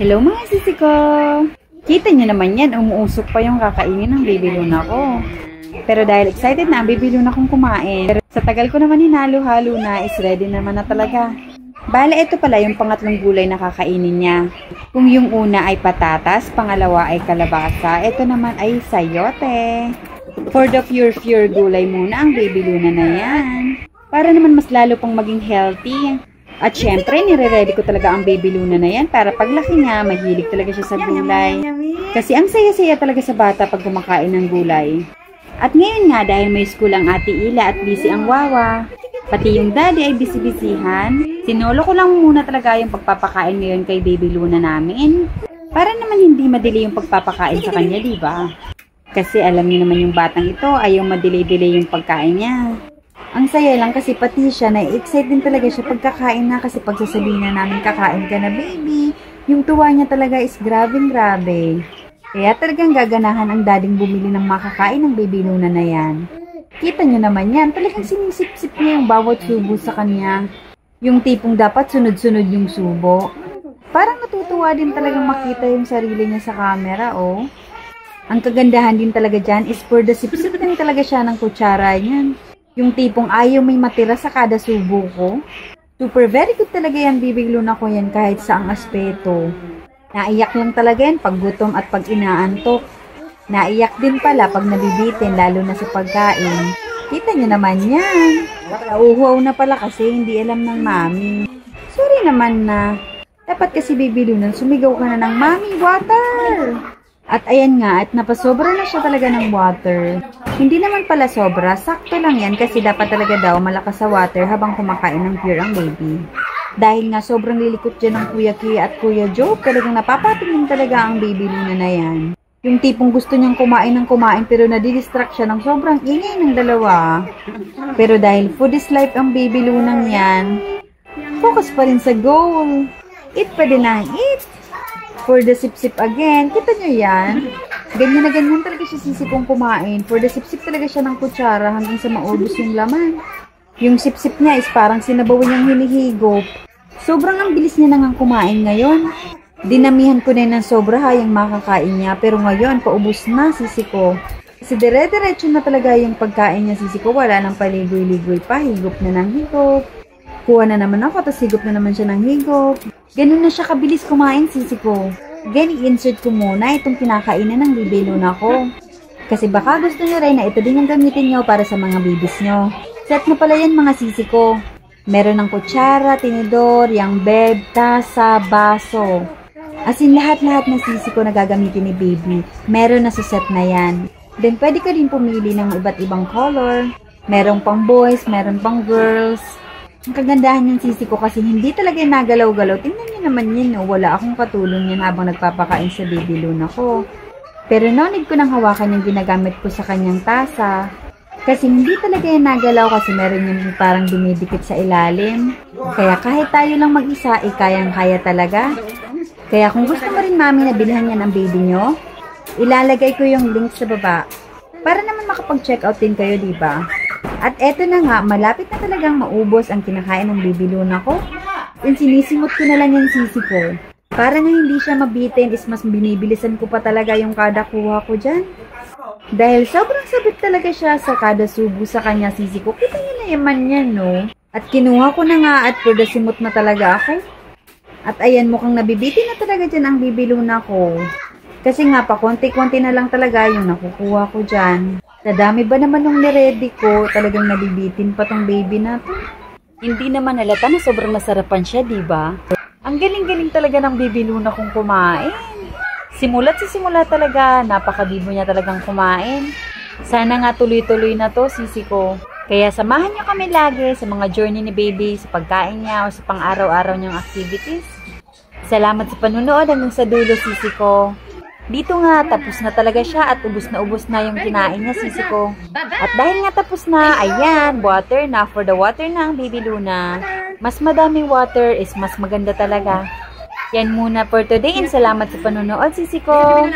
Hello mga sisi ko! Kita nyo naman yan, umuusok pa yung kakainin ng baby Luna ko. Pero dahil excited na ang baby Luna kong kumain, pero sa tagal ko naman hinalo-halo na, is ready naman na talaga. Bale, ito pala yung pangatlong gulay na kakainin niya. Kung yung una ay patatas, pangalawa ay kalabasa, ito naman ay sayote. For the pure gulay muna ang baby Luna na yan. Para naman mas lalo pang maging healthy. At syempre, nire-ready ko talaga ang baby Luna na yan para paglaki niya, mahilig talaga siya sa gulay. Kasi ang saya-saya talaga sa bata pag kumakain ng gulay. At ngayon nga, dahil may school ang Ate Ila at busy ang Wawa, pati yung daddy ay busy-busyhan, sinolo ko lang muna talaga yung pagpapakain ngayon kay baby Luna namin. Para naman hindi madili yung pagpapakain sa kanya, diba? Kasi alam niyo naman yung batang ito, ayaw madelay-delay yung pagkain niya. Ang saya lang kasi pati siya, na-excite din talaga siya pagkakain na kasi pagsasabihin na namin kakain ka na baby, yung tuwa niya talaga is grabe. Kaya talagang gaganahan ang dading bumili ng makakain ng baby Luna na yan. Kita niyo naman yan, talagang sinisip-sip niya yung bawat subo sa kanya. Yung tipong dapat sunod-sunod yung subo. Parang natutuwa din talagang makita yung sarili niya sa camera, oh. Ang kagandahan din talaga dyan is for the sip-sip din talaga siya ng kutsara niyan. Yung tipong ayaw may matira sa kada subo ko. Super very good talaga yan, baby Luna ko yan kahit saang aspeto. Naiyak lang talaga yan pag gutom at pag inaantok. Naiyak din pala pag nabibitin lalo na sa pagkain. Kita niyo naman yan. Nauuhaw na pala kasi hindi alam ng mami. Sorry naman na. Dapat kasi baby Luna sumigaw ka na ng mami water. At ayan nga, at napasobra na siya talaga ng water. Hindi naman pala sobra, sakto lang yan kasi dapat talaga daw malakas sa water habang kumakain ng pure ang baby. Dahil nga sobrang lilikot dyan ng Kuya Kia at Kuya Joe, talagang napapatingin talaga ang baby Luna na yan. Yung tipong gusto niyang kumain ng kumain pero nadidistract siya ng sobrang ingay ng dalawa. Pero dahil food is life ang baby Luna yan, focus pa rin sa goal. Eat pa din ang eat. For the sip-sip again, kita nyo yan? Ganyan na ganyan talaga siya sisipong kumain. For the sip-sip talaga siya ng kutsara hanggang sa maubos yung laman. Yung sip-sip niya is parang sinabaw niyang hinihigop. Sobrang ang bilis niya nang kumain ngayon. Dinamihan ko na ng sobra hayang makakain niya. Pero ngayon, paubos na sisi ko. Kasi dire-diretso na talaga yung pagkain niya sisi ko. Wala nang paligoy-ligoy pa. Higop na ng higop. Kuha na naman ako, tapos higop na naman siya ng higop. Ganun na siya kabilis kumain, sisi ko. I-insert ko muna itong kinakainan ng baby Luna ko. Kasi baka gusto nyo rin na ito din yung gamitin nyo para sa mga babies nyo. Set na pala yan mga sisi ko. Meron ng kutsara, tinidor, yung beb, tasa, baso. As in lahat-lahat na sisi ko na gagamitin ni baby. Meron na sa set na yan. Then pwede ka din pumili ng iba't ibang color. Meron pang boys, meron pang girls. Ang kagandahan yung sisi ko kasi hindi talaga nagalaw-galaw. Tingnan niyo naman yun, no? Wala akong katulong yan habang nagpapakain sa baby Luna ko. Pero no need ko nang hawakan yung ginagamit ko sa kanyang tasa. Kasi hindi talaga yan nagalaw kasi meron yung parang dumidikit sa ilalim. Kaya kahit tayo lang mag-isa, kayang-kaya talaga. Kaya kung gusto mo rin mami na bilhan yan ang baby nyo, ilalagay ko yung link sa baba. Para naman makapag-check out din kayo, diba? At eto na nga, malapit na talagang maubos ang kinakain ng baby Luna ko. And sinisimot ko na lang yung sisi ko. Para nga hindi siya mabitin is mas binibilisan ko pa talaga yung kada kuha ko dyan. Dahil sobrang sabit talaga siya sa kada subo sa kanya sisi ko. Kita niyo na yaman yan, no? At kinuha ko na nga at for the simot na talaga ako. At ayan, mukhang nabibitin na talaga dyan ang baby Luna ko. Kasi nga pa, konti-konti na lang talaga yung nakukuha ko dyan. Sa dami ba naman nung niready ko, talagang nabibitin pa tong baby na to. Hindi naman halata na sobrang nasarapan siya, diba? Ang galing-galing talaga ng baby Luna kong kumain. Simula't sa simula talaga, napakabibo niya talagang kumain. Sana nga tuloy-tuloy na to, sisi ko. Kaya samahan niyo kami lagi sa mga journey ni baby, sa pagkain niya o sa pang-araw-araw niyang activities. Salamat sa panunood hanggang sa dulo, sisi ko. Dito nga, tapos na talaga siya at ubos na yung kinain niya, sisi ko. At dahil nga tapos na, ayan, water na. For the water na ang baby Luna. Mas madaming water is mas maganda talaga. Yan muna for today and salamat sa panonood, sisi ko.